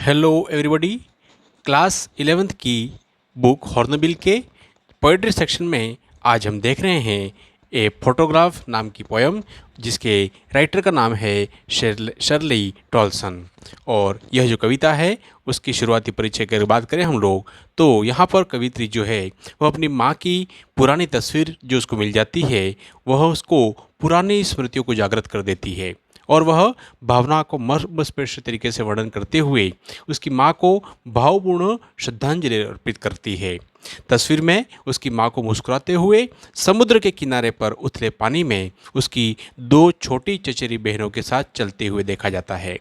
Hello everybody. Class 11th की book hornbill के poetry section में आज हम देख रहे हैं ए फोटोग्राफ नाम की पोयम, जिसके राइटर का नाम है शर्ली टॉलसन। और यह जो कविता है उसकी शुरुआती परिचय की अगर बात करें हम लोग, तो यहाँ पर कवित्री जो है वह अपनी माँ की पुरानी तस्वीर जो उसको मिल जाती है वह उसको पुरानी स्मृतियों को जागृत कर देती है और वह भावना को मर्मस्पर्शी तरीके से वर्णन करते हुए उसकी माँ को भावपूर्ण श्रद्धांजलि अर्पित करती है। तस्वीर में उसकी माँ को मुस्कुराते हुए समुद्र के किनारे पर उथले पानी में उसकी दो छोटी चचेरी बहनों के साथ चलते हुए देखा जाता है।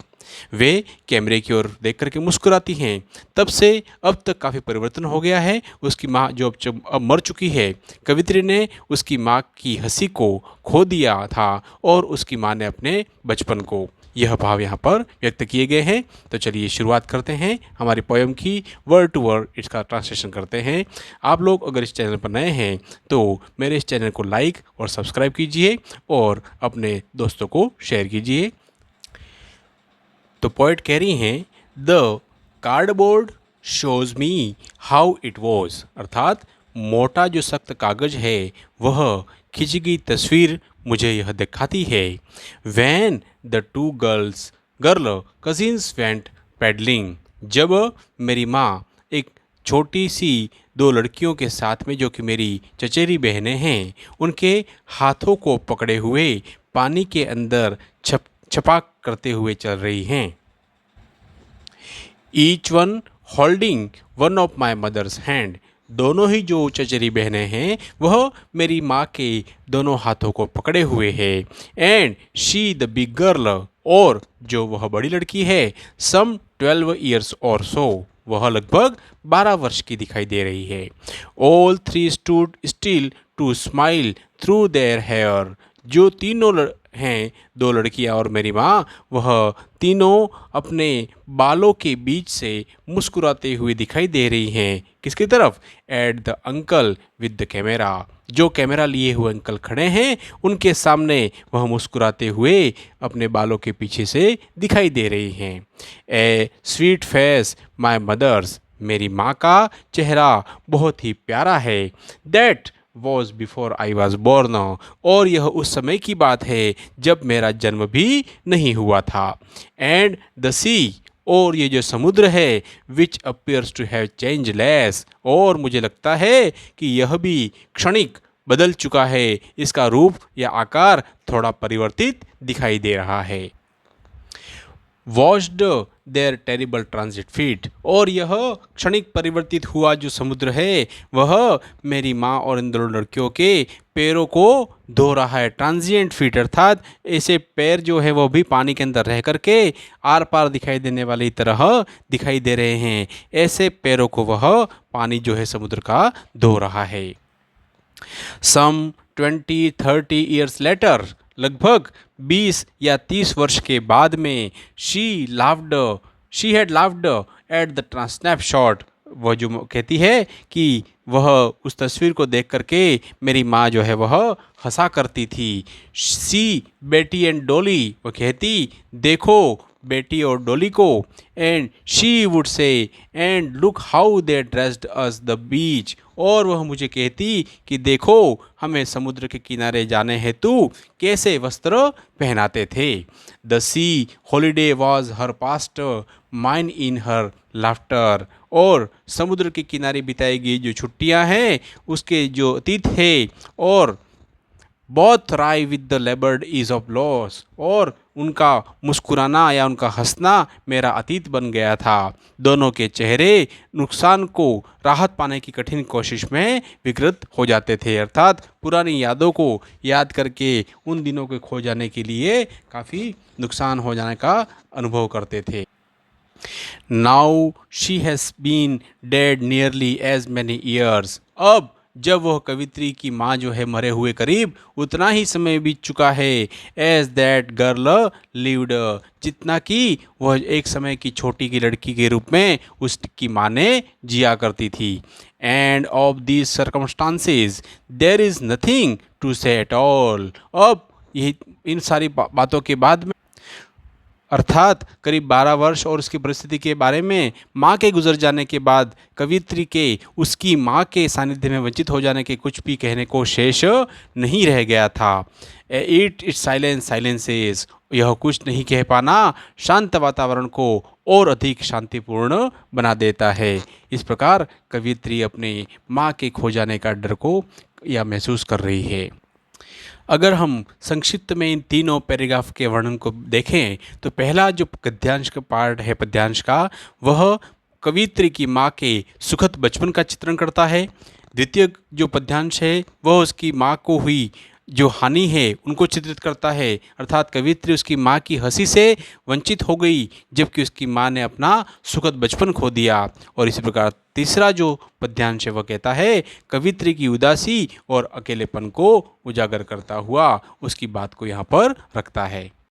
वे कैमरे की ओर देख करके मुस्कुराती हैं। तब से अब तक काफ़ी परिवर्तन हो गया है। उसकी माँ जो अब मर चुकी है, कवित्री ने उसकी माँ की हंसी को खो दिया था और उसकी माँ ने अपने बचपन को, यह भाव यहाँ पर व्यक्त किए गए हैं। तो चलिए शुरुआत करते हैं हमारी पोयम की, वर्ड टू वर्ड इसका ट्रांसलेशन करते हैं। आप लोग अगर इस चैनल पर नए हैं तो मेरे इस चैनल को लाइक और सब्सक्राइब कीजिए और अपने दोस्तों को शेयर कीजिए। तो पोइट कह रही हैं, the cardboard shows me how it was, अर्थात मोटा जो सख्त कागज़ है वह खिंची गई तस्वीर मुझे यह दिखाती है। When the two girl cousins went pedalling, जब मेरी माँ एक छोटी सी दो लड़कियों के साथ में, जो कि मेरी चचेरी बहनें हैं, उनके हाथों को पकड़े हुए पानी के अंदर छपाक करते हुए चल रही हैं। Each one holding one of my mother's hand, दोनों ही जो चचेरी बहनें हैं वह मेरी माँ के दोनों हाथों को पकड़े हुए है। And she the big girl, और जो वह बड़ी लड़की है, सम 12 ईयर्स और सो, वह लगभग 12 वर्ष की दिखाई दे रही है। All three stood still to smile through their hair, जो तीनों हैं, दो लड़कियां और मेरी माँ, वह तीनों अपने बालों के बीच से मुस्कुराते हुए दिखाई दे रही हैं। किसकी तरफ? At the uncle with the camera, जो कैमरा लिए हुए अंकल खड़े हैं उनके सामने वह मुस्कुराते हुए अपने बालों के पीछे से दिखाई दे रही हैं। A sweet face my mother's, मेरी माँ का चेहरा बहुत ही प्यारा है। That was before I was born, और यह उस समय की बात है जब मेरा जन्म भी नहीं हुआ था। एंड द सी, और ये जो समुद्र है, which appears to have changeless, और मुझे लगता है कि यह भी क्षणिक बदल चुका है, इसका रूप या आकार थोड़ा परिवर्तित दिखाई दे रहा है। Washed their terrible transit feet, और यह क्षणिक परिवर्तित हुआ जो समुद्र है वह मेरी माँ और इन दोनों लड़कियों के पैरों को धो रहा है। ट्रांजिएंट फीट अर्थात ऐसे पैर जो है वह भी पानी के अंदर रह करके आर पार दिखाई देने वाली तरह दिखाई दे रहे हैं। ऐसे पैरों को वह पानी जो है समुद्र का धो रहा है। सम 20-30 ईयर्स लेटर, लगभग 20 या 30 वर्ष के बाद में, she had laughed at the snapshot, वह जो कहती है कि वह उस तस्वीर को देख करके मेरी माँ जो है वह हंसा करती थी। सी बेटी एंड डोली, वह कहती देखो बेटी और डोली को। And she would say and look how they dressed us the beach, और वह मुझे कहती कि देखो हमें समुद्र के किनारे जाने हेतु कैसे वस्त्र पहनाते थे। The C holiday was her past mine in her laughter, और समुद्र के किनारे बिताई गई जो छुट्टियां हैं उसके जो अतीत है, और both wry with the laboured ease of loss, और उनका मुस्कुराना या उनका हंसना मेरा अतीत बन गया था। दोनों के चेहरे नुकसान को राहत पाने की कठिन कोशिश में विकृत हो जाते थे, अर्थात पुरानी यादों को याद करके उन दिनों के खो जाने के लिए काफ़ी नुकसान हो जाने का अनुभव करते थे। Now she has been dead nearly as many years, अब जब वह कवित्री की माँ जो है मरे हुए करीब उतना ही समय बीत चुका है। एज दैट गर्ल लिव्ड, जितना कि वह एक समय की छोटी की लड़की के रूप में उसकी माँ ने जिया करती थी। And of these circumstances there is nothing to say at all, अब यही इन सारी बातों के बाद में अर्थात करीब 12 वर्ष और उसकी परिस्थिति के बारे में माँ के गुजर जाने के बाद कवियत्री के उसकी माँ के सानिध्य में वंचित हो जाने के कुछ भी कहने को शेष नहीं रह गया था। इट्स साइलेंसेस, यह कुछ नहीं कह पाना शांत वातावरण को और अधिक शांतिपूर्ण बना देता है। इस प्रकार कवियत्री अपने माँ के खो जाने का डर को या महसूस कर रही है। अगर हम संक्षिप्त में इन तीनों पैराग्राफ के वर्णन को देखें तो पहला जो गद्यांश का पार्ट है पद्यांश का, वह कवियत्री की माँ के सुखद बचपन का चित्रण करता है। द्वितीय जो पद्यांश है वह उसकी माँ को हुई जो हानि है उनको चित्रित करता है, अर्थात कवियत्री उसकी माँ की हंसी से वंचित हो गई जबकि उसकी माँ ने अपना सुखद बचपन खो दिया। और इसी प्रकार तीसरा जो पद्यांश है वह कहता है कवियत्री की उदासी और अकेलेपन को उजागर करता हुआ उसकी बात को यहाँ पर रखता है।